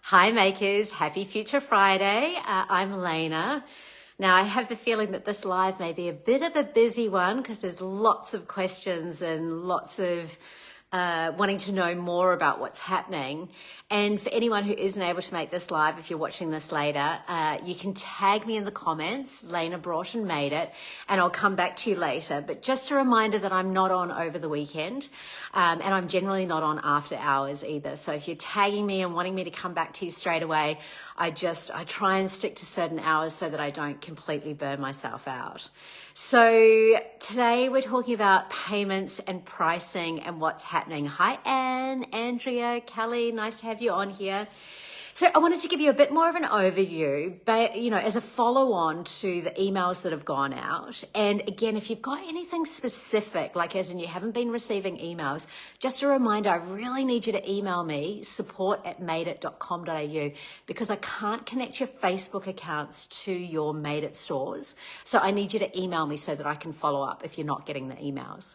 Hi makers, happy Future Friday. I'm Elena. Now I have the feeling that this live may be a bit of a busy one because there's lots of questions and lots of wanting to know more about what's happening. And for anyone who isn't able to make this live, if you're watching this later, you can tag me in the comments, Lena brought and made it, and I'll come back to you later. But just a reminder that I'm not on over the weekend, and I'm generally not on after hours either. So if you're tagging me and wanting me to come back to you straight away, I try and stick to certain hours so that I don't completely burn myself out. So today we're talking about payments and pricing and what's happening. Hi, Anne, Andrea, Kelly, nice to have you on here. So I wanted to give you a bit more of an overview, but as a follow-on to the emails that have gone out. And again, if you've got anything specific, like as in you haven't been receiving emails, just a reminder, I really need you to email me, support@madeit.com.au, because I can't connect your Facebook accounts to your Made It stores. So I need you to email me so that I can follow up if you're not getting the emails.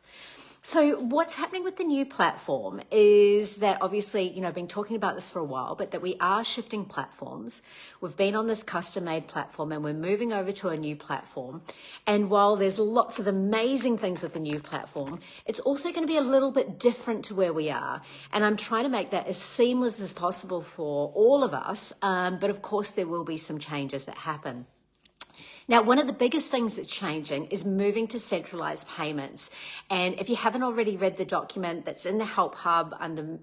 So what's happening with the new platform is that obviously, I've been talking about this for a while, but that we are shifting platforms. We've been on this custom-made platform and we're moving over to a new platform. And while there's lots of amazing things with the new platform, it's also going to be a little bit different to where we are. And I'm trying to make that as seamless as possible for all of us. But of course, there will be some changes that happen. Now, one of the biggest things that's changing is moving to centralized payments. And if you haven't already read the document that's in the Help Hub under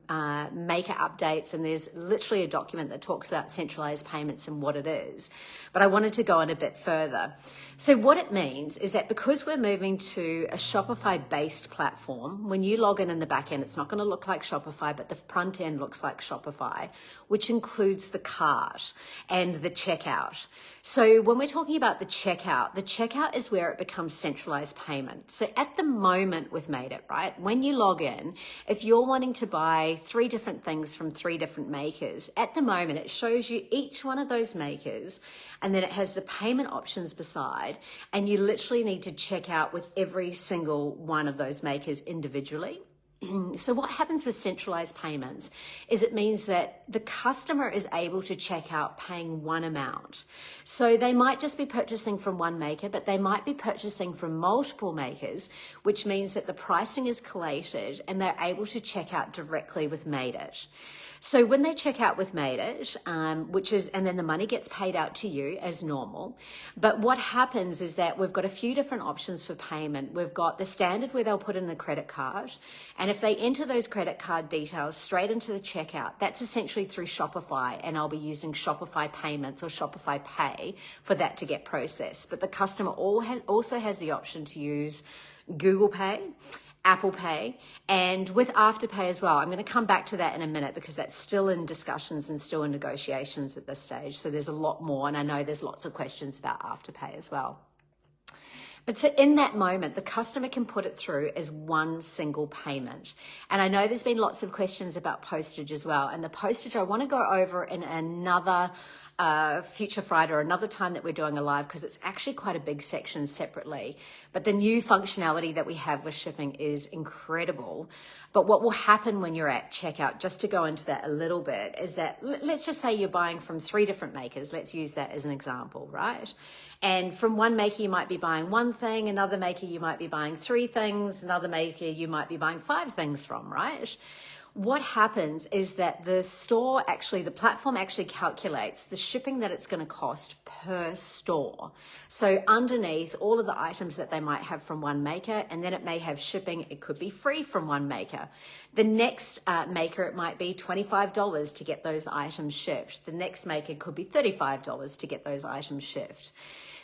Maker Updates, and there's literally a document that talks about centralized payments and what it is. But I wanted to go on a bit further. So what it means is that because we're moving to a Shopify-based platform, when you log in the back end, it's not going to look like Shopify, but the front end looks like Shopify, which includes the cart and the checkout. So when we're talking about the checkout is where it becomes centralized payment. So at the moment with Made It, right, when you log in, if you're wanting to buy 3 different things from 3 different makers, at the moment it shows you each one of those makers, and then it has the payment options beside, and you literally need to check out with every single one of those makers individually. So what happens with centralized payments is it means that the customer is able to check out paying one amount. So they might just be purchasing from one maker, but they might be purchasing from multiple makers, which means that the pricing is collated and they're able to check out directly with Made It. So when they check out with Made It, and then the money gets paid out to you as normal. But what happens is that we've got a few different options for payment. We've got the standard where they'll put in a credit card. And if they enter those credit card details straight into the checkout, that's essentially through Shopify. And I'll be using Shopify Payments or Shopify Pay for that to get processed. But the customer also has the option to use Google Pay, Apple Pay, and with Afterpay as well. I'm going to come back to that in a minute because that's still in discussions and still in negotiations at this stage. So there's a lot more, and I know there's lots of questions about Afterpay as well. But so in that moment, the customer can put it through as one single payment. And I know there's been lots of questions about postage as well. And the postage I want to go over in another Future Friday or another time that we're doing a live, because it's actually quite a big section separately. But the new functionality that we have with shipping is incredible. But what will happen when you're at checkout, just to go into that a little bit, is that let's just say you're buying from 3 different makers. Let's use that as an example, right? And from one maker, you might be buying one thing, another maker, you might be buying 3 things, another maker, you might be buying 5 things from, right? What happens is that the platform actually calculates the shipping that it's going to cost per store. So underneath all of the items that they might have from one maker, and then it may have shipping, it could be free from one maker. The next maker, it might be $25 to get those items shipped. The next maker could be $35 to get those items shipped.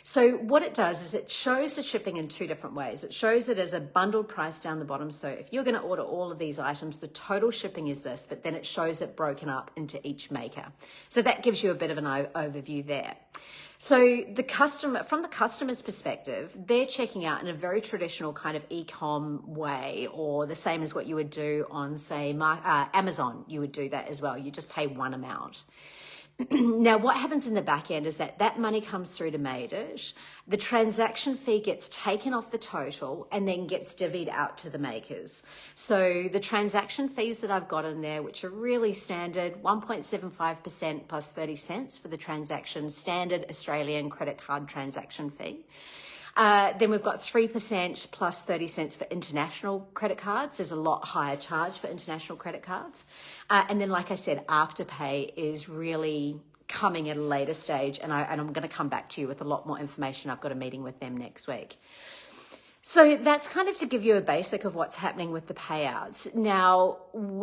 So what it does is it shows the shipping in 2 different ways. It shows it as a bundled price down the bottom. So if you're going to order all of these items, the total shipping is this, but then it shows it broken up into each maker. So that gives you a bit of an overview there. So from the customer's perspective, they're checking out in a very traditional kind of e-com way, or the same as what you would do on, say, Amazon. You would do that as well. You just pay one amount. Now, what happens in the back end is that money comes through to Made It. The transaction fee gets taken off the total and then gets divvied out to the makers. So the transaction fees that I've got in there, which are really standard, 1.75% plus 30 cents for the transaction, standard Australian credit card transaction fee. Then we've got 3% plus 30 cents for international credit cards. There's a lot higher charge for international credit cards. And then, like I said, Afterpay is really coming at a later stage. And I'm going to come back to you with a lot more information. I've got a meeting with them next week. So that's kind of to give you a basic of what's happening with the payouts. Now,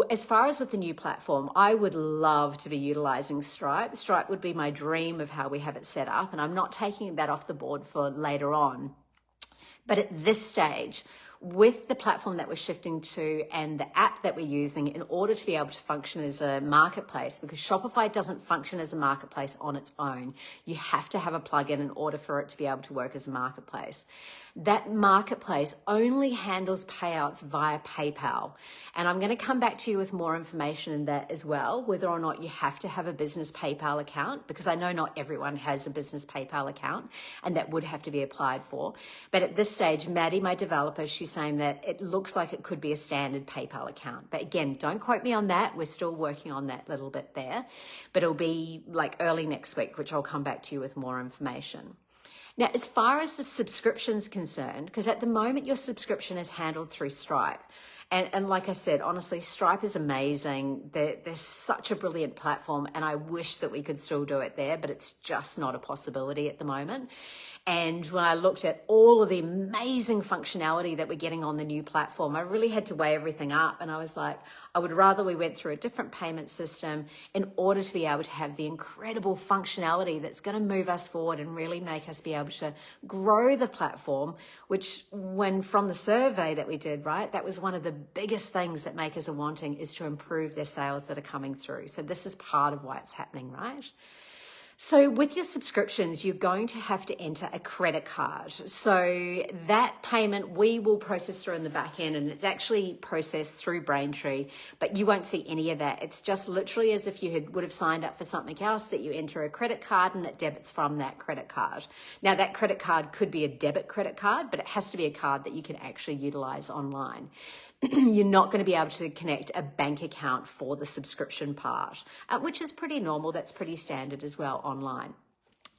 as far as with the new platform, I would love to be utilizing Stripe. Stripe would be my dream of how we have it set up, and I'm not taking that off the board for later on. But at this stage, with the platform that we're shifting to and the app that we're using in order to be able to function as a marketplace, because Shopify doesn't function as a marketplace on its own. You have to have a plugin in order for it to be able to work as a marketplace. That marketplace only handles payouts via PayPal. And I'm going to come back to you with more information in that as well, whether or not you have to have a business PayPal account, because I know not everyone has a business PayPal account and that would have to be applied for. But at this stage, Maddie, my developer, she's saying that it looks like it could be a standard PayPal account. But again, don't quote me on that. We're still working on that little bit there. But it'll be like early next week, which I'll come back to you with more information. Now, as far as the subscription's concerned, because at the moment your subscription is handled through Stripe. And like I said, honestly, Stripe is amazing. They're such a brilliant platform, and I wish that we could still do it there, but it's just not a possibility at the moment. And when I looked at all of the amazing functionality that we're getting on the new platform, I really had to weigh everything up. And I was like, I would rather we went through a different payment system in order to be able to have the incredible functionality that's going to move us forward and really make us be able to grow the platform, which when from the survey that we did, right, that was one of the biggest things that makers are wanting, is to improve their sales that are coming through. So this is part of why it's happening, right? So with your subscriptions, you're going to have to enter a credit card. So that payment we will process through in the back end, and it's actually processed through Braintree, but you won't see any of that. It's just literally as if you would have signed up for something else, that you enter a credit card and it debits from that credit card. Now that credit card could be a debit credit card, but it has to be a card that you can actually utilize online. You're not going to be able to connect a bank account for the subscription part, which is pretty normal. That's pretty standard as well online.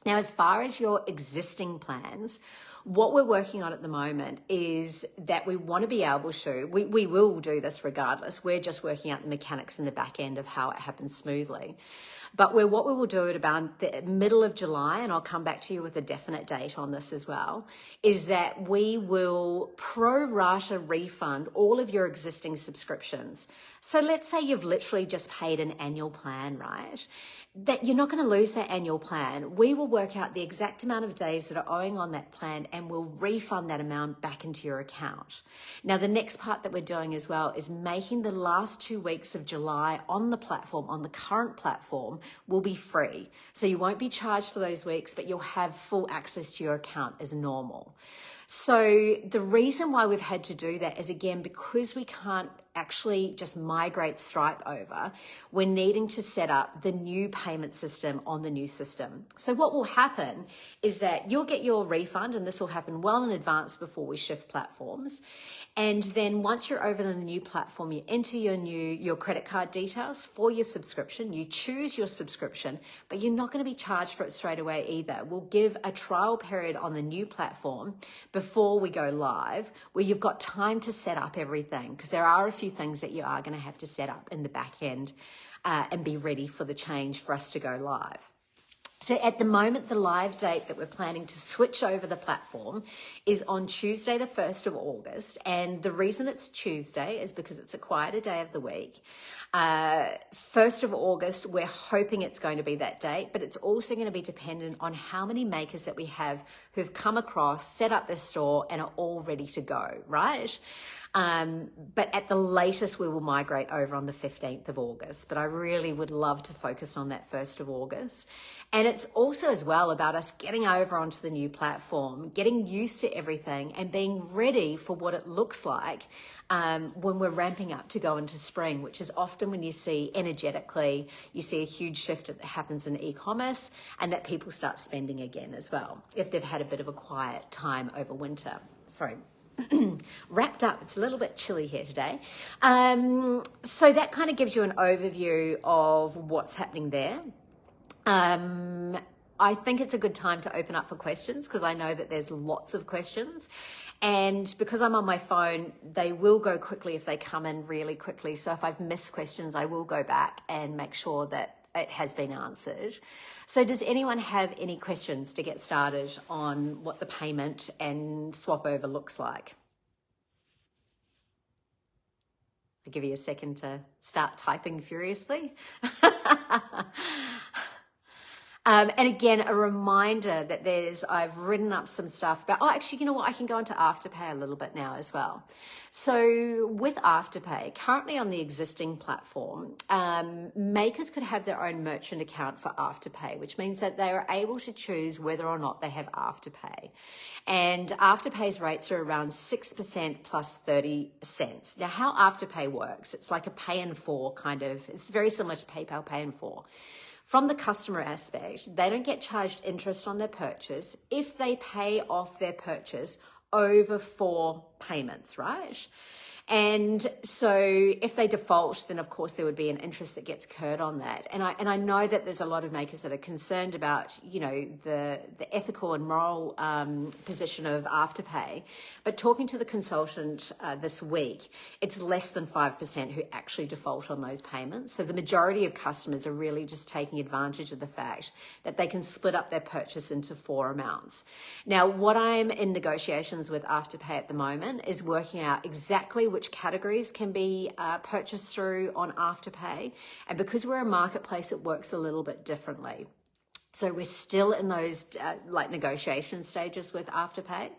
Now, as far as your existing plans, what we're working on at the moment is that we want to be able to, we will do this regardless. We're just working out the mechanics in the back end of how it happens smoothly. But what we will do at about the middle of July, and I'll come back to you with a definite date on this as well, is that we will pro rata refund all of your existing subscriptions. So let's say you've literally just paid an annual plan, right? That you're not going to lose that annual plan. We will work out the exact amount of days that are owing on that plan and we'll refund that amount back into your account. Now, the next part that we're doing as well is making the last 2 weeks of July on the platform, on the current platform, will be free. So you won't be charged for those weeks, but you'll have full access to your account as normal. So the reason why we've had to do that is, again, because we can't actually just migrate Stripe over, we're needing to set up the new payment system on the new system. So what will happen is that you'll get your refund, and this will happen well in advance before we shift platforms. And then once you're over on the new platform, you enter your credit card details for your subscription. You choose your subscription, but you're not going to be charged for it straight away either. We'll give a trial period on the new platform before we go live, where you've got time to set up everything, because there are a few things that you are going to have to set up in the back end and be ready for the change for us to go live. So at the moment, the live date that we're planning to switch over the platform is on Tuesday, the 1st of August. And the reason it's Tuesday is because it's a quieter day of the week. 1st of August, we're hoping it's going to be that date, but it's also going to be dependent on how many makers that we have who've come across, set up their store and are all ready to go, right? But at the latest, we will migrate over on the 15th of August. But I really would love to focus on that 1st of August. And it's also as well about us getting over onto the new platform, getting used to everything and being ready for what it looks like when we're ramping up to go into spring, which is often when you see energetically, you see a huge shift that happens in e-commerce and that people start spending again as well, if they've had a bit of a quiet time over winter. Sorry. Wrapped up. It's a little bit chilly here today. So that kind of gives you an overview of what's happening there. I think it's a good time to open up for questions because I know that there's lots of questions. And because I'm on my phone, they will go quickly if they come in really quickly. So if I've missed questions, I will go back and make sure that it has been answered. So does anyone have any questions to get started on what the payment and swap over looks like? I'll give you a second to start typing furiously. And again, a reminder that I've written up some stuff about, actually, you know what? I can go into Afterpay a little bit now as well. So with Afterpay, currently on the existing platform, makers could have their own merchant account for Afterpay, which means that they are able to choose whether or not they have Afterpay. And Afterpay's rates are around 6% plus 30 cents. Now, how Afterpay works, it's like a pay in four kind of, it's very similar to PayPal Pay in four. From the customer aspect, they don't get charged interest on their purchase if they pay off their purchase over 4 payments, right? And so if they default, then of course there would be an interest that gets incurred on that. And I know that there's a lot of makers that are concerned about, you know, the ethical and moral position of Afterpay. But talking to the consultant this week, it's less than 5% who actually default on those payments. So the majority of customers are really just taking advantage of the fact that they can split up their purchase into 4 amounts. Now, what I'm in negotiations with Afterpay at the moment is working out exactly which categories can be purchased through on Afterpay. And because we're a marketplace, it works a little bit differently. So we're still in those negotiation stages with Afterpay.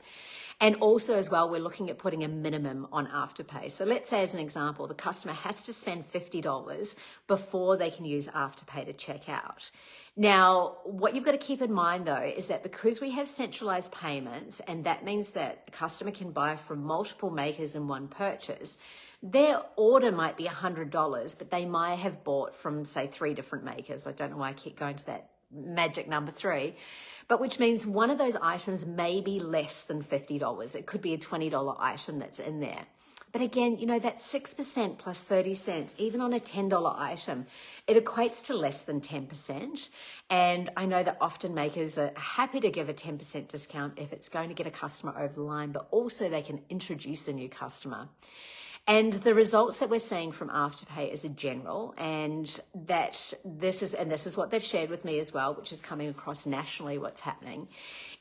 And also as well, we're looking at putting a minimum on Afterpay. So let's say as an example, the customer has to spend $50 before they can use Afterpay to check out. Now, what you've got to keep in mind though, is that because we have centralized payments, and that means that a customer can buy from multiple makers in one purchase, their order might be $100, but they might have bought from say 3 different makers. I don't know why I keep going to that magic number 3, but which means one of those items may be less than $50. It could be a $20 item that's in there. But again, you know, that 6% plus 30 cents, even on a $10 item, it equates to less than 10%. And I know that often makers are happy to give a 10% discount if it's going to get a customer over the line, but also they can introduce a new customer. And the results that we're seeing from Afterpay as a general, and that this is what they've shared with me as well, which is coming across nationally what's happening,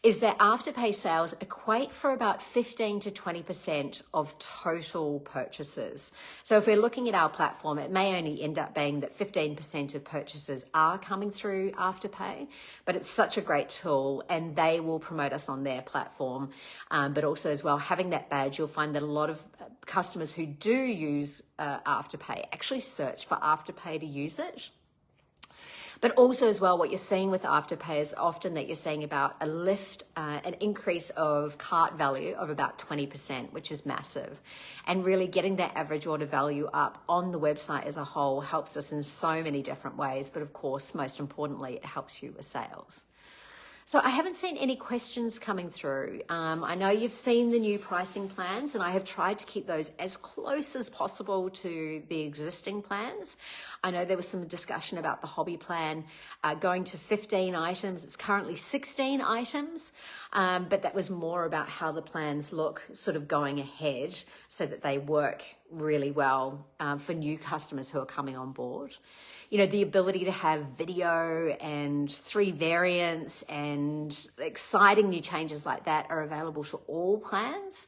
is that Afterpay sales equate for about 15 to 20% of total purchases. So if we're looking at our platform, it may only end up being that 15% of purchases are coming through Afterpay, but it's such a great tool and they will promote us on their platform. But also as well, having that badge, you'll find that a lot of customers who do use Afterpay actually search for Afterpay to use it. But also as well, what you're seeing with Afterpay is often that you're seeing about a lift, an increase of cart value of about 20%, which is massive. And really getting that average order value up on the website as a whole helps us in so many different ways. But of course, most importantly, it helps you with sales. So I haven't seen any questions coming through. I know you've seen the new pricing plans, and I have tried to keep those as close as possible to the existing plans. I know there was some discussion about the hobby plan going to 15 items. It's currently 16 items, but that was more about how the plans look sort of going ahead so that they work really well for new customers who are coming on board. You know, the ability to have video and 3 variants and exciting new changes like that are available to all plans.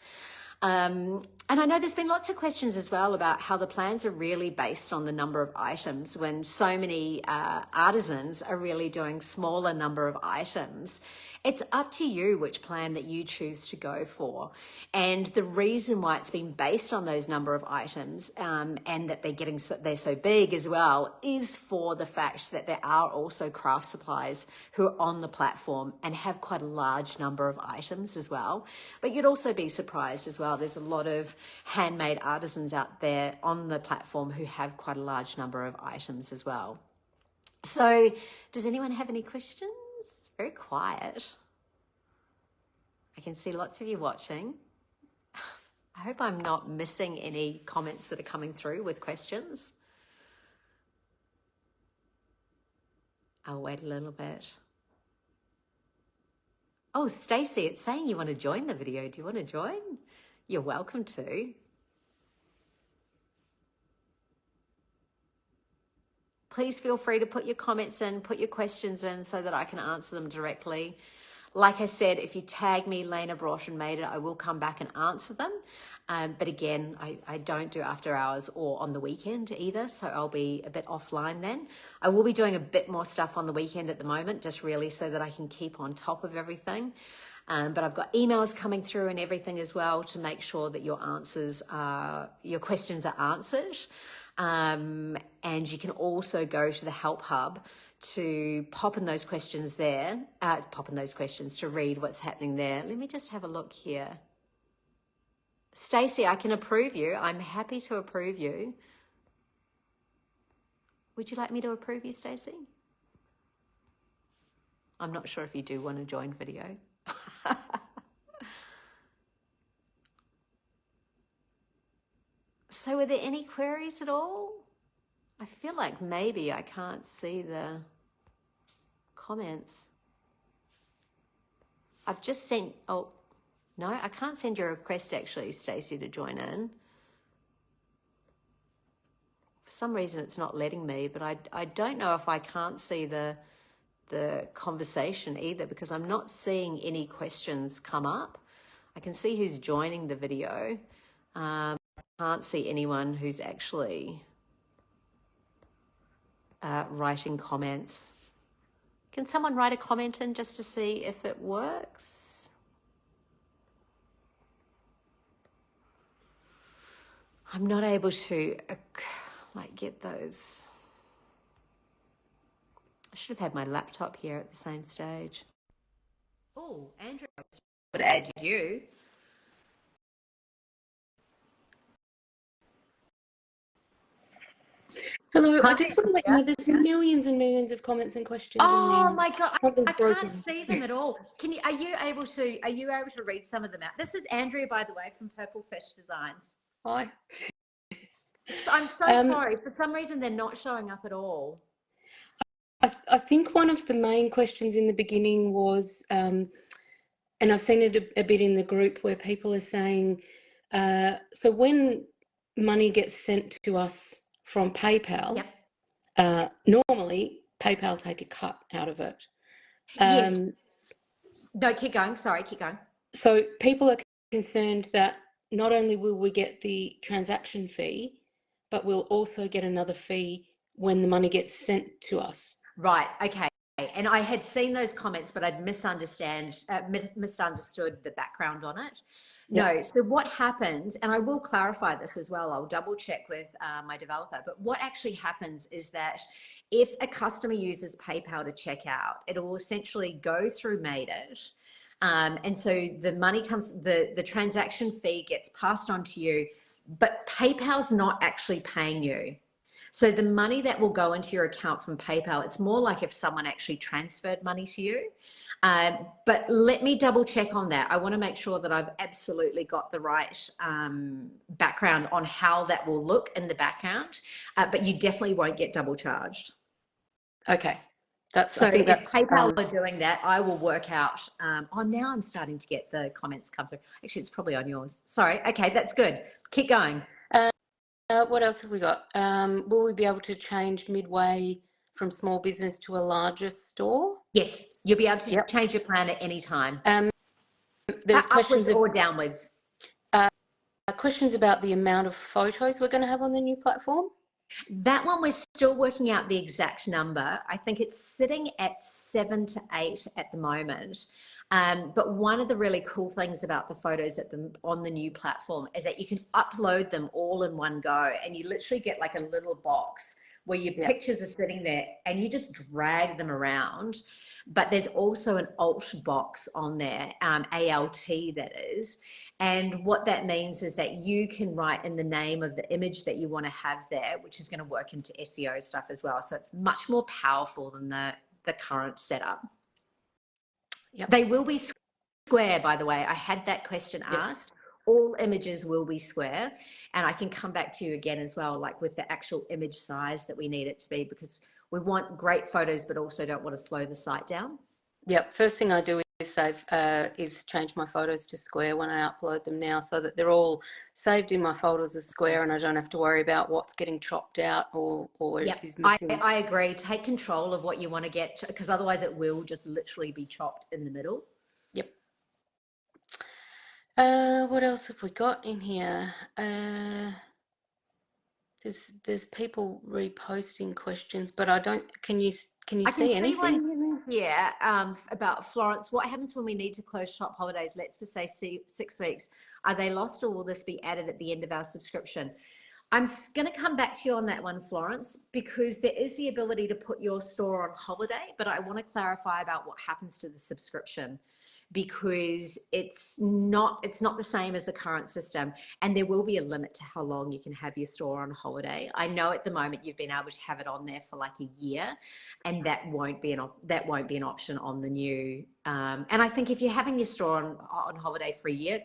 And I know there's been lots of questions as well about how the plans are really based on the number of items when so many artisans are really doing smaller number of items. It's up to you which plan that you choose to go for. And the reason why it's been based on those number of items and that they're so big as well is for the fact that there are also craft suppliers who are on the platform and have quite a large number of items as well. But you'd also be surprised as well. There's a lot of handmade artisans out there on the platform who have quite a large number of items as well. So does anyone have any questions? Very quiet. I can see lots of you watching. I hope I'm not missing any comments that are coming through with questions. I'll wait a little bit. Oh, Stacey, it's saying you want to join the video. Do you want to join? You're welcome to. Please feel free to put your comments in, put your questions in so that I can answer them directly. Like I said, if you tag me, Lena Broughton Made It, I will come back and answer them. But again, I don't do after hours or on the weekend either, so I'll be a bit offline then. I will be doing a bit more stuff on the weekend at the moment, just really so that I can keep on top of everything. But I've got emails coming through and everything as well to make sure that your questions are answered. And you can also go to the Help Hub to pop in those questions to read what's happening there. Let me just have a look here. Stacey, I can approve you. I'm happy to approve you. Would you like me to approve you, Stacey? I'm not sure if you do want to join video. So are there any queries at all? I feel like maybe I can't see the comments. I've just sent, oh, no, I can't send you a request actually, Stacey, to join in. For some reason it's not letting me, but I don't know if I can't see the conversation either because I'm not seeing any questions come up. I can see who's joining the video. I can't see anyone who's actually writing comments. Can someone write a comment in just to see if it works? I'm not able to get those. I should have had my laptop here at the same stage. Oh, Andrew, I would add you. Hello, I just want to let you know there's millions and millions of comments and questions. Oh my God, I broken. can't see them at all. Are you able to read some of them out? This is Andrea, by the way, from Purple Fish Designs. Hi. I'm so sorry. For some reason, they're not showing up at all. I think one of the main questions in the beginning was, and I've seen it a bit in the group where people are saying, so when money gets sent to us from PayPal, yep. Normally PayPal take a cut out of it. Yes. No, keep going. Sorry, keep going. So people are concerned that not only will we get the transaction fee, but we'll also get another fee when the money gets sent to us. Right. Okay. And I had seen those comments, but I'd misunderstood the background on it. Yep. No. So what happens, and I will clarify this as well, I'll double check with my developer, but what actually happens is that if a customer uses PayPal to check out, it will essentially go through Made It. And so the money comes, the transaction fee gets passed on to you, but PayPal's not actually paying you. So the money that will go into your account from PayPal, it's more like if someone actually transferred money to you. But let me double check on that. I want to make sure that I've absolutely got the right background on how that will look in the background, but you definitely won't get double charged. Okay. So if PayPal are doing that, I will work out. Oh, now I'm starting to get the comments come through. Actually, it's probably on yours. Sorry. Okay, that's good. Keep going. What else have we got? Will we be able to change midway from small business to a larger store? Yes, you'll be able to change your plan at any time. There's questions upwards or downwards. questions about the amount of photos we're going to have on the new platform. That one, we're still working out the exact number. I think it's sitting at 7 to 8 at the moment. But one of the really cool things about the photos on the new platform is that you can upload them all in one go, and you literally get like a little box where your pictures are sitting there and you just drag them around. But there's also an alt box on there, ALT that is. And what that means is that you can write in the name of the image that you want to have there, which is going to work into SEO stuff as well. So it's much more powerful than the current setup. Yep. They will be square, by the way. I had that question asked. All images will be square. And I can come back to you again as well, like with the actual image size that we need it to be, because we want great photos, but also don't want to slow the site down. Yep. First thing I do is change my photos to square when I upload them now, so that they're all saved in my folders as square, and I don't have to worry about what's getting chopped out or is missing. I agree. Take control of what you want to get, because otherwise it will just literally be chopped in the middle. Yep. What else have we got in here? There's people reposting questions, but I don't. Can you see anything? One, about Florence. What happens when we need to close shop holidays? Let's just say 6 weeks. Are they lost, or will this be added at the end of our subscription? I'm going to come back to you on that one, Florence, because there is the ability to put your store on holiday, but I want to clarify about what happens to the subscription, because it's not the same as the current system, and there will be a limit to how long you can have your store on holiday. I know at the moment you've been able to have it on there for like a year, and that won't be an option on the new. And I think if you're having your store on holiday for a year,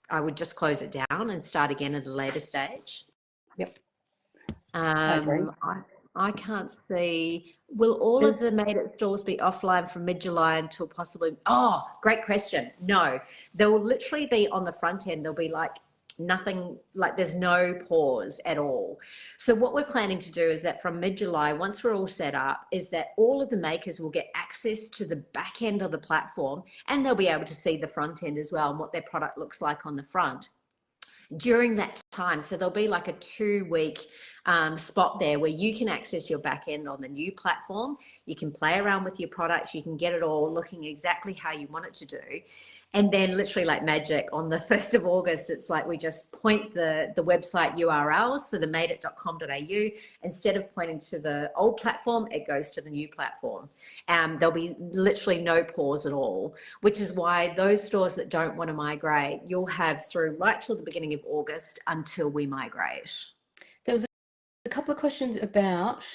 I would just close it down and start again at a later stage. Yep. I can't see. Will all of the Made It stores be offline from mid-July until possibly? Oh, great question. No, they will literally be on the front end. There'll be like nothing, like there's no pause at all. So what we're planning to do is that from mid-July, once we're all set up, is that all of the makers will get access to the back end of the platform, and they'll be able to see the front end as well and what their product looks like on the front during that time. So there'll be like a 2-week spot there where you can access your back end on the new platform. You can play around with your products. You can get it all looking exactly how you want it to do. And then literally like magic, on the 1st of August, it's like we just point the website URLs, so the madeit.com.au, instead of pointing to the old platform, it goes to the new platform. There'll be literally no pause at all, which is why those stores that don't want to migrate, you'll have through right till the beginning of August until we migrate. There was a couple of questions about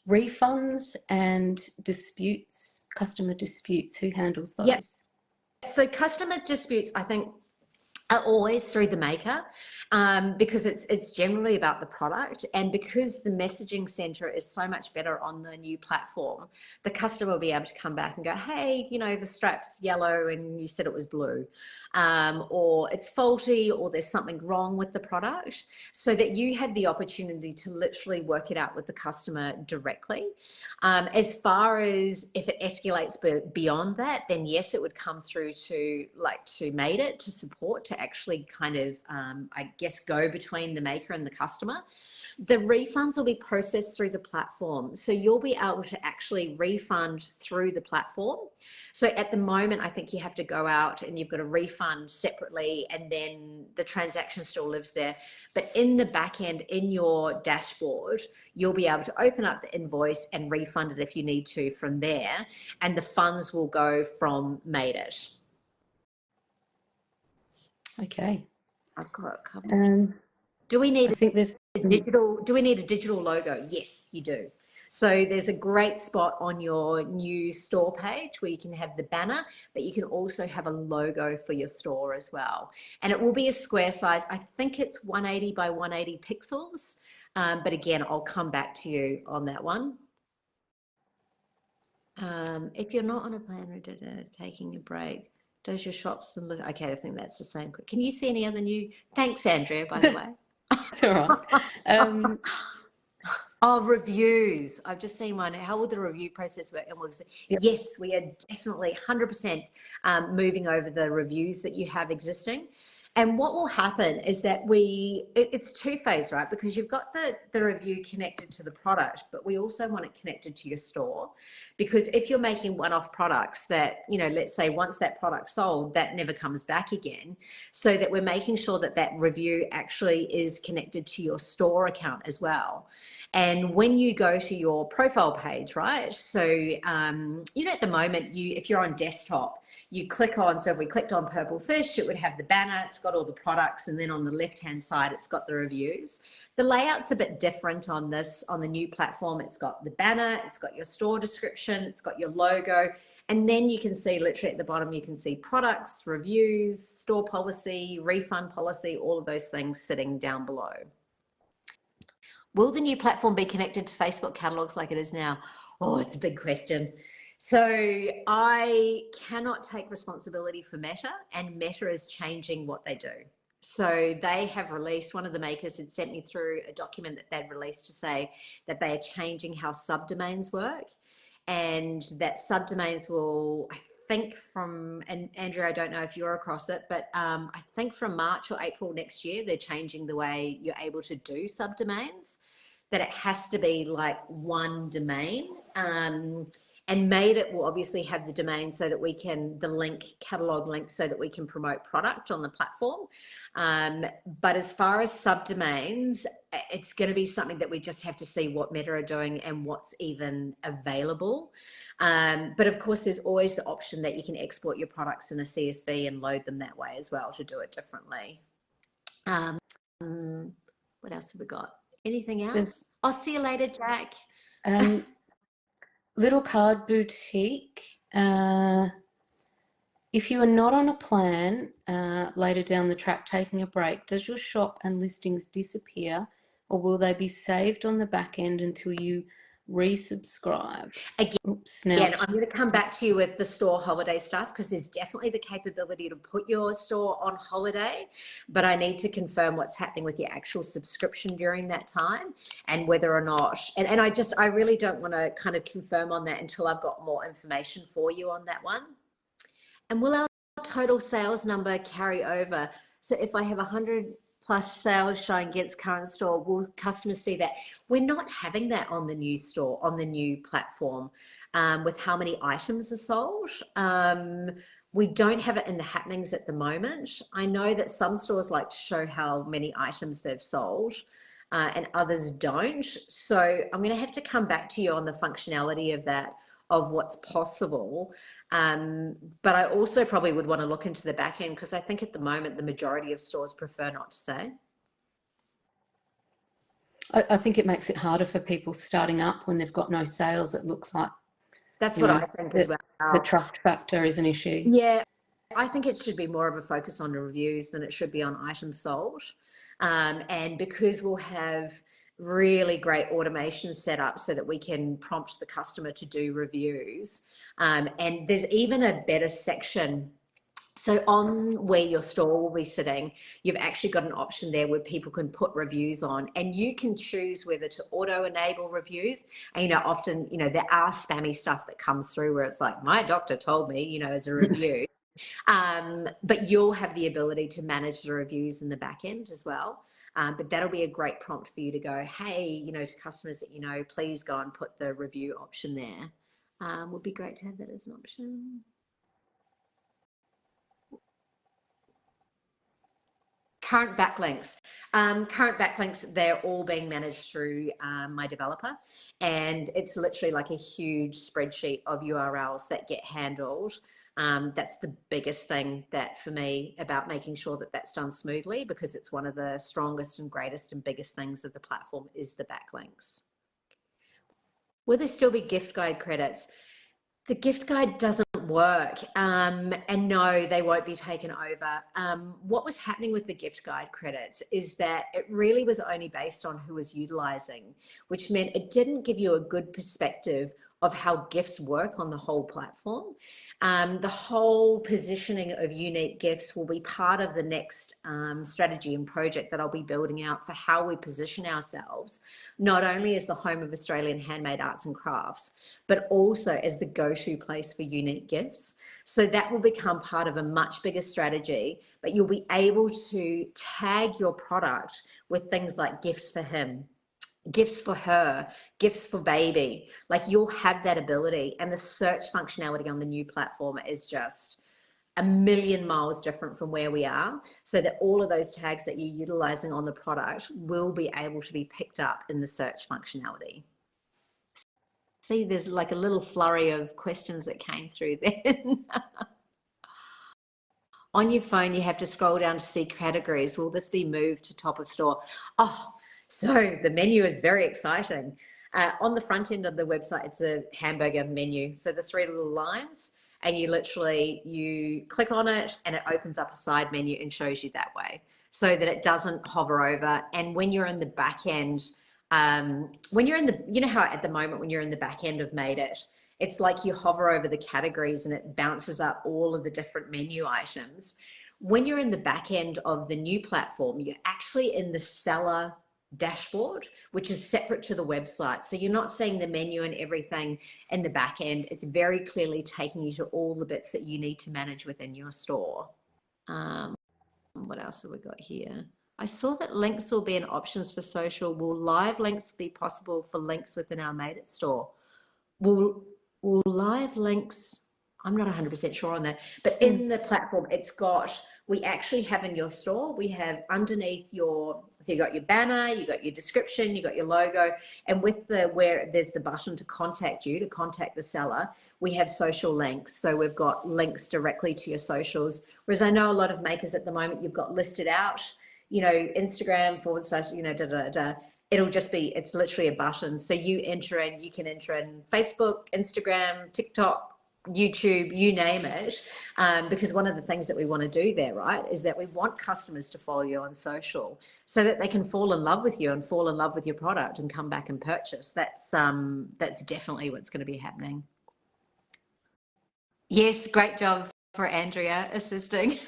refunds and disputes, customer disputes. Who handles those? Yep. So customer disputes, I think, are always through the maker, because it's generally about the product, and because the messaging center is so much better on the new platform, the customer will be able to come back and go, hey, you know, the strap's yellow and you said it was blue, or it's faulty, or there's something wrong with the product, so that you have the opportunity to literally work it out with the customer directly. As far as if it escalates beyond that, then yes, it would come through to Made It to support, to actually kind of, I guess, go between the maker and the customer. The refunds will be processed through the platform. So you'll be able to actually refund through the platform. So at the moment, I think you have to go out and you've got to refund separately, and then the transaction still lives there. But in the back end, in your dashboard, you'll be able to open up the invoice and refund it if you need to from there. And the funds will go from Made It. Okay. I've got a couple. Do we need a digital logo? Yes, you do. So there's a great spot on your new store page where you can have the banner, but you can also have a logo for your store as well. And it will be a square size. I think it's 180 by 180 pixels. But again, I'll come back to you on that one. If you're not on a plan or taking a break, does your shops and look okay? I think that's the same. Can you see any other new? Thanks, Andrea, by the way. It's all right. Oh, reviews. I've just seen one. How will the review process work? And we'll say, yes, we are definitely 100% moving over the reviews that you have existing. And what will happen is that it's two-phase, right? Because you've got the review connected to the product, but we also want it connected to your store. Because if you're making one-off products that, let's say once that product's sold, that never comes back again. So that we're making sure that that review actually is connected to your store account as well. And when you go to your profile page, right? So, at the moment, if you're on desktop, you click on, so if we clicked on Purple Fish, it would have the banner, it's got all the products, and then on the left-hand side, it's got the reviews. The layout's a bit different on the new platform. It's got the banner, it's got your store description, it's got your logo, and then you can see literally at the bottom, you can see products, reviews, store policy, refund policy, all of those things sitting down below. Will the new platform be connected to Facebook catalogs like it is now? Oh, it's a big question. So I cannot take responsibility for Meta, and Meta is changing what they do. So they have released, one of the makers had sent me through a document that they'd released to say that they are changing how subdomains work, and that subdomains will, I think and Andrew, I don't know if you're across it, but I think from March or April next year, they're changing the way you're able to do subdomains, that it has to be like one domain. And Made It will obviously have the domain so that we can, catalog link, so that we can promote product on the platform. But as far as subdomains, it's going to be something that we just have to see what Meta are doing and what's even available. But of course, there's always the option that you can export your products in a CSV and load them that way as well to do it differently. What else have we got? Anything else? I'll see you later, Jack. Little Card Boutique. If you are not on a plan later down the track taking a break, does your shop and listings disappear, or will they be saved on the back end until you resubscribe? Again, I'm going to come back to you with the store holiday stuff, because there's definitely the capability to put your store on holiday, but I need to confirm what's happening with your actual subscription during that time, and whether or not, and I really don't want to kind of confirm on that until I've got more information for you on that one. And will our total sales number carry over? So if I have 100 plus sales showing against current store, will customers see that? We're not having that on the new store, on the new platform, with how many items are sold. We don't have it in the happenings at the moment. I know that some stores like to show how many items they've sold, and others don't. So I'm going to have to come back to you on the functionality of that, of what's possible. But I also probably would want to look into the back end, because I think at the moment the majority of stores prefer not to say. I think it makes it harder for people starting up when they've got no sales. It looks like that's what I think as well. The trust factor is an issue. Yeah, I think it should be more of a focus on the reviews than it should be on items sold. And because we'll have really great automation set up so that we can prompt the customer to do reviews. And there's even a better section. So on where your store will be sitting, you've actually got an option there where people can put reviews on, and you can choose whether to auto enable reviews. And, often, there are spammy stuff that comes through where it's like, my doctor told me, as a review. But you'll have the ability to manage the reviews in the back end as well. But that'll be a great prompt for you to go, hey, to customers that please go and put the review option there. Would be great to have that as an option. Current backlinks. They're all being managed through my developer, and it's literally like a huge spreadsheet of URLs that get handled. That's the biggest thing that for me about making sure that that's done smoothly, because it's one of the strongest and greatest and biggest things of the platform is the backlinks. Will there still be gift guide credits? The gift guide doesn't work, and no, they won't be taken over. What was happening with the gift guide credits is that it really was only based on who was utilizing, which meant it didn't give you a good perspective of how gifts work on the whole platform. The whole positioning of unique gifts will be part of the next strategy and project that I'll be building out for how we position ourselves, not only as the home of Australian handmade arts and crafts, but also as the go-to place for unique gifts. So that will become part of a much bigger strategy, but you'll be able to tag your product with things like gifts for him, gifts for her, gifts for baby. Like, you'll have that ability, and the search functionality on the new platform is just a million miles different from where we are, so that all of those tags that you're utilizing on the product will be able to be picked up in the search functionality. See, there's like a little flurry of questions that came through then. On your phone, you have to scroll down to see categories. Will this be moved to top of store? Oh, so the menu is very exciting. On the front end of the website, it's a hamburger menu. So the three little lines, and you click on it and it opens up a side menu and shows you that way, so that it doesn't hover over. And when you're in the back end, you know how at the moment when you're in the back end of Made It, it's like you hover over the categories and it bounces up all of the different menu items. When you're in the back end of the new platform, you're actually in the seller dashboard, which is separate to the website. So you're not seeing the menu and everything in the back end. It's very clearly taking you to all the bits that you need to manage within your store. What else have we got here? I saw that links will be in options for social. Will live links be possible for links within our Made It store? Will live links, I'm not 100% sure on that, but in the platform, we actually have in your store, we have underneath so you got your banner, you got your description, you got your logo, and with where there's the button to contact you, to contact the seller, we have social links. So we've got links directly to your socials. Whereas I know a lot of makers at the moment, you've got listed out, Instagram /, it's literally a button. So you can enter in Facebook, Instagram, TikTok, YouTube, you name it. Because one of the things that we want to do there, right, is that we want customers to follow you on social so that they can fall in love with you and fall in love with your product and come back and purchase. That's definitely what's going to be happening. Yes, great job for Andrea assisting.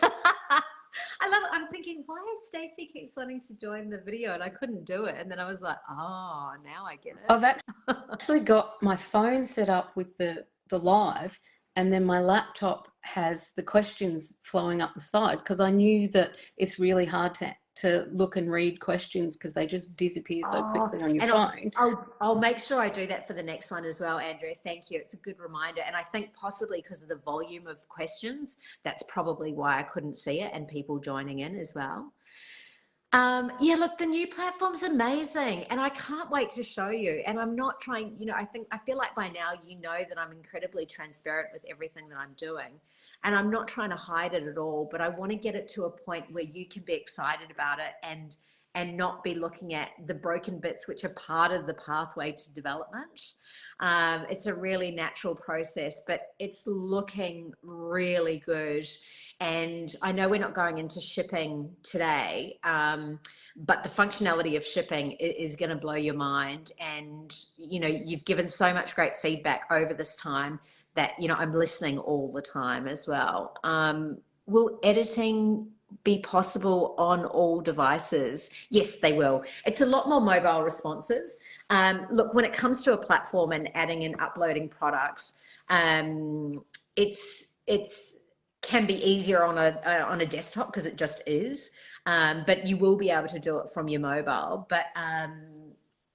I love it. I'm thinking, why is Stacey keeps wanting to join the video and I couldn't do it? And then I was like, oh, now I get it. I've actually got my phone set up with the live, and then my laptop has the questions flowing up the side, because I knew that it's really hard to look and read questions because they just disappear so quickly on your phone. I'll make sure I do that for the next one as well, Andrea. Thank you. It's a good reminder. And I think possibly because of the volume of questions, that's probably why I couldn't see it, and people joining in as well. Yeah, look, the new platform's amazing, and I can't wait to show you. And I'm not trying, I feel like by now that I'm incredibly transparent with everything that I'm doing. And I'm not trying to hide it at all, but I want to get it to a point where you can be excited about it and not be looking at the broken bits, which are part of the pathway to development. It's a really natural process, but it's looking really good. And I know we're not going into shipping today, but the functionality of shipping is going to blow your mind. And, you've given so much great feedback over this time that, I'm listening all the time as well. Will editing be possible on all devices? Yes, they will. It's a lot more mobile responsive. Look, when it comes to a platform and adding and uploading products, it's can be easier on a desktop because it just is. But you will be able to do it from your mobile. But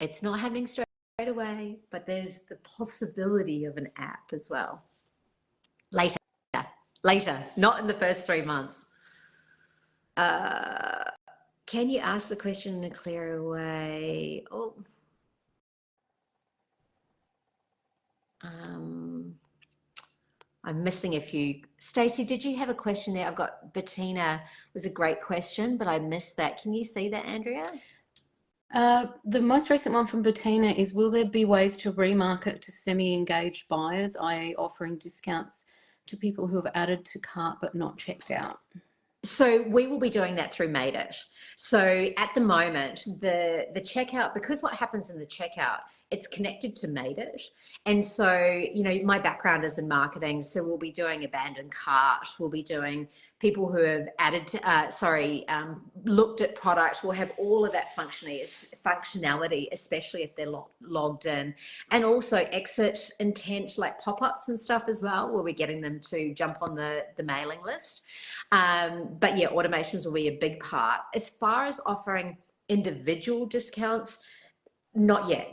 it's not happening straight away. But there's the possibility of an app as well. Later, not in the first 3 months. Can you ask the question in a clearer way? I'm missing a few. Stacey, did you have a question there? I've got Bettina, was a great question, but I missed that. Can you see that, Andrea? The most recent one from Bettina is, will there be ways to remarket to semi-engaged buyers, i.e. offering discounts to people who have added to cart but not checked out? So we will be doing that through Made It. So at the moment, the checkout, because what happens in the checkout it's connected to Made It. And so, you know, my background is in marketing, so we'll be doing abandoned cart, we'll be doing people who have added to, looked at products, will have all of that functionality, especially if they're logged in, and also exit intent, like pop-ups and stuff as well, where we're getting them to jump on the mailing list. But yeah, automations will be a big part. As far as offering individual discounts, not yet.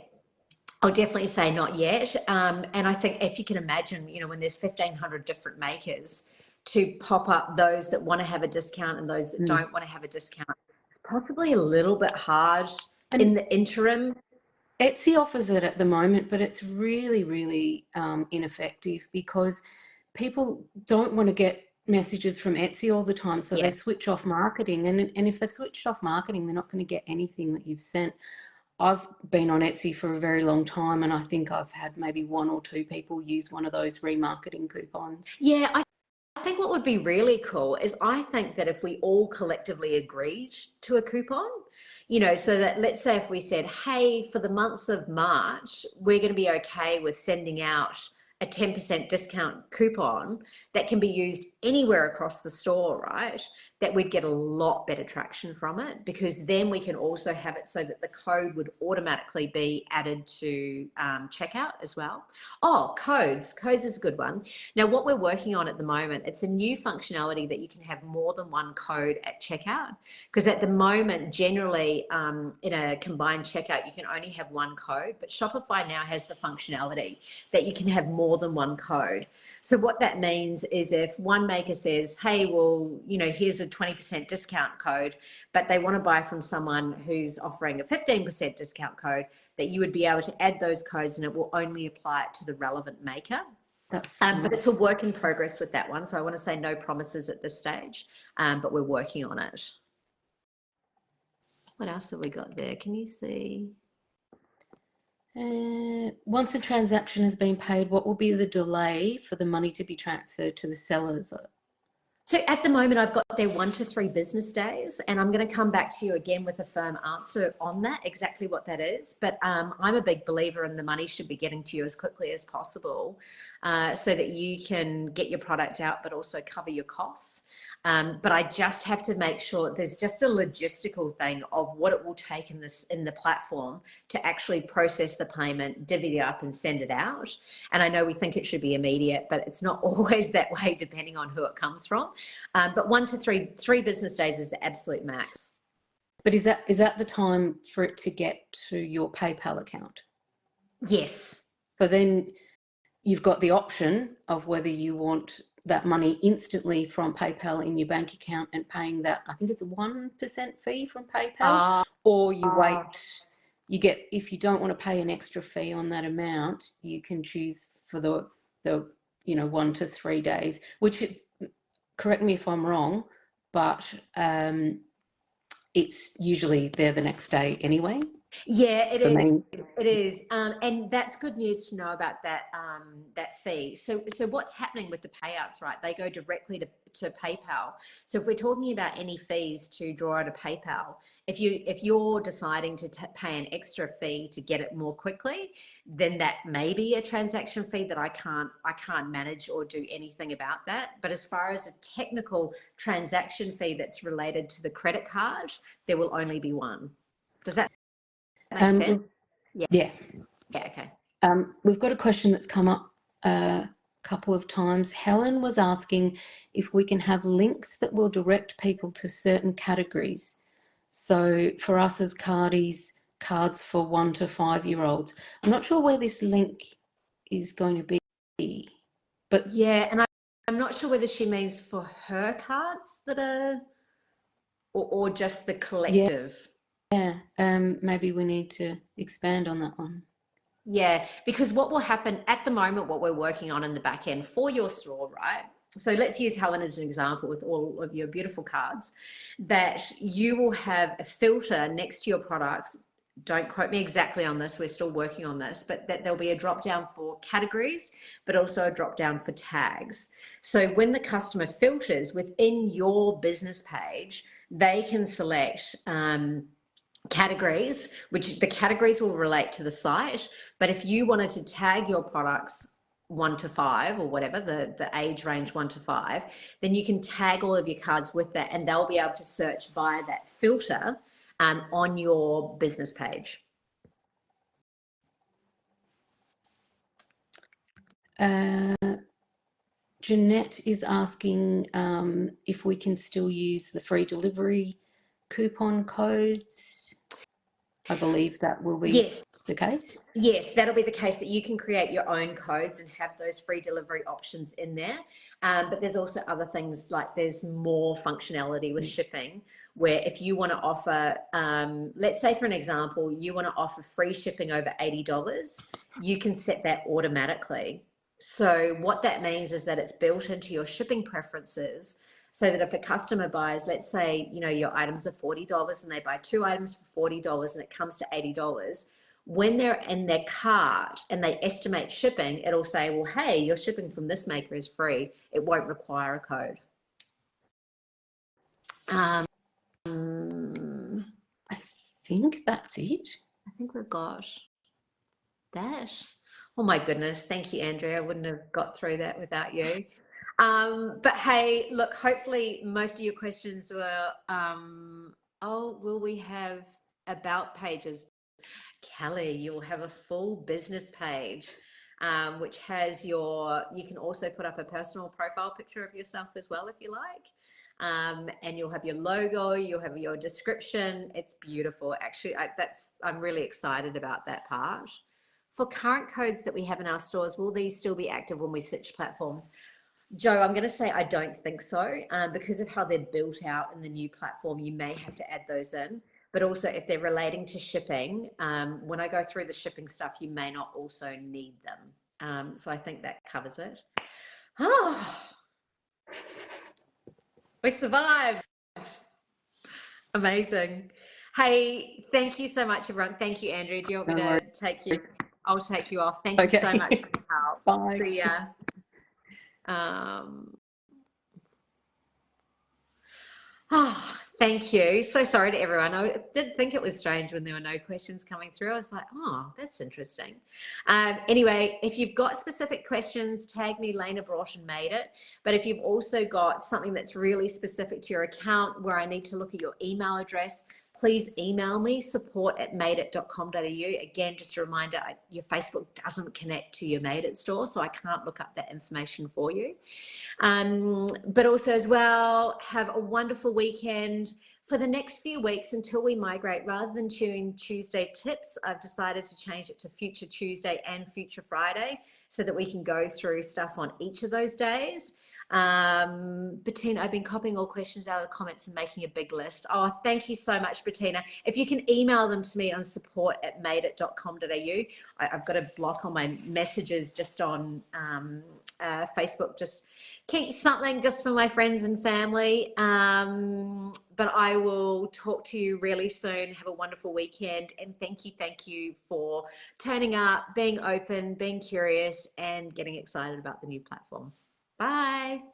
I'll definitely say not yet. And I think if you can imagine, you know, when there's 1,500 different makers, to pop up those that want to have a discount and those that don't want to have a discount, possibly a little bit hard in the interim. Etsy offers it at the moment, but it's really, really ineffective because people don't want to get messages from Etsy all the time, so they switch off marketing. And if they've switched off marketing, they're not going to get anything that you've sent. I've been on Etsy for a very long time, and I think I've had maybe 1 or 2 people use one of those remarketing coupons. Yeah, I think what would be really cool is, I think that if we all collectively agreed to a coupon, you know, so that let's say if we said, hey, for the month of March, we're going to be okay with sending out a 10% discount coupon that can be used anywhere across the store, right? That we'd get a lot better traction from it, because then we can also have it so that the code would automatically be added to checkout as well. Oh, codes is a good one. Now, what we're working on at the moment, it's a new functionality that you can have more than one code at checkout, because at the moment, generally in a combined checkout, you can only have one code, but Shopify now has the functionality that you can have more than one code. So what that means is, if one maker says, hey, well, you know, here's a 20% discount code, but they want to buy from someone who's offering a 15% discount code, that you would be able to add those codes and it will only apply it to the relevant maker. But it's a work in progress with that one. So I want to say no promises at this stage, but we're working on it. What else have we got there? Can you see? Once a transaction has been paid, what will be the delay for the money to be transferred to the sellers? So at the moment, I've got there 1 to 3 business days, and I'm going to come back to you again with a firm answer on that, exactly what that is. But I'm a big believer in the money should be getting to you as quickly as possible, so that you can get your product out, but also cover your costs. But I just have to make sure there's just a logistical thing of what it will take in the platform to actually process the payment, divvy it up and send it out. And I know we think it should be immediate, but it's not always that way depending on who it comes from. But 1 to 3 business days is the absolute max. But is that the time for it to get to your PayPal account? Yes. So then you've got the option of whether you want that money instantly from PayPal in your bank account and paying that, I think it's a 1% fee from PayPal, or you wait, if you don't want to pay an extra fee on that amount, you can choose for the 1 to 3 days, which is, correct me if I'm wrong, but it's usually there the next day anyway. Yeah, it is. It is, and that's good news to know about that fee. So what's happening with the payouts, right? They go directly to PayPal. So if we're talking about any fees to draw out of PayPal, if you're deciding to pay an extra fee to get it more quickly, then that may be a transaction fee that I can't manage or do anything about that. But as far as a technical transaction fee that's related to the credit card, there will only be one. Does that make sense? Yeah. Okay. We've got a question that's come up a couple of times. Helen was asking if we can have links that will direct people to certain categories. So for us as cardies, cards for 1 to 5 year olds. I'm not sure where this link is going to be, but yeah, and I'm not sure whether she means for her cards that are, or just the collective. Yeah, maybe we need to expand on that one. Yeah, because what will happen at the moment, what we're working on in the back end for your store, right? So let's use Helen as an example with all of your beautiful cards, that you will have a filter next to your products. Don't quote me exactly on this, we're still working on this, but that there'll be a drop down for categories, but also a drop down for tags. So when the customer filters within your business page, they can select categories, which the categories will relate to the site. But if you wanted to tag your products 1 to 5 or whatever, the age range 1 to 5, then you can tag all of your cards with that, and they'll be able to search via that filter on your business page. Jeanette is asking if we can still use the free delivery coupon codes. I believe that will be the case. Yes, that'll be the case, that you can create your own codes and have those free delivery options in there. But there's also other things, like there's more functionality with shipping, where if you want to offer, let's say for an example, you want to offer free shipping over $80, you can set that automatically. So what that means is that it's built into your shipping preferences, so that if a customer buys, let's say, you know, your items are $40 and they buy 2 items for $40 and it comes to $80, when they're in their cart and they estimate shipping, it'll say, well, hey, your shipping from this maker is free. It won't require a code. I think that's it. I think we've got that. Oh my goodness. Thank you, Andrea. I wouldn't have got through that without you. But hey, look, hopefully most of your questions were, oh, will we have about pages? Kelly, you'll have a full business page, which has you can also put up a personal profile picture of yourself as well, if you like. And you'll have your logo, you'll have your description. It's beautiful. Actually, I'm really excited about that part. For current codes that we have in our stores, will these still be active when we switch platforms? Joe, I'm going to say I don't think so, because of how they're built out in the new platform. You may have to add those in, but also if they're relating to shipping, when I go through the shipping stuff, you may not also need them. So I think that covers it. Oh, we survived. Amazing. Hey, thank you so much, everyone. Thank you, Andrew. Do you want me to take you? I'll take you off. Thank you so much for your help. Bye. See ya. Oh, thank you. So sorry to everyone. I did think it was strange when there were no questions coming through. I was like, oh, that's interesting. Anyway, if you've got specific questions, tag me, Lena Broughton Made It. But if you've also got something that's really specific to your account where I need to look at your email address, please email me, support@madeit.com.au. Again, just a reminder, your Facebook doesn't connect to your Made It store, so I can't look up that information for you. But also as well, have a wonderful weekend. For the next few weeks until we migrate, rather than doing Tuesday tips, I've decided to change it to Future Tuesday and Future Friday so that we can go through stuff on each of those days. Bettina, I've been copying all questions out of the comments and making a big list. Oh, thank you so much, Bettina. If you can email them to me on support@madeit.com.au. I've got a block on my messages just on Facebook. Just keep something just for my friends and family. But I will talk to you really soon. Have a wonderful weekend. And thank you for turning up, being open, being curious, and getting excited about the new platform. Bye.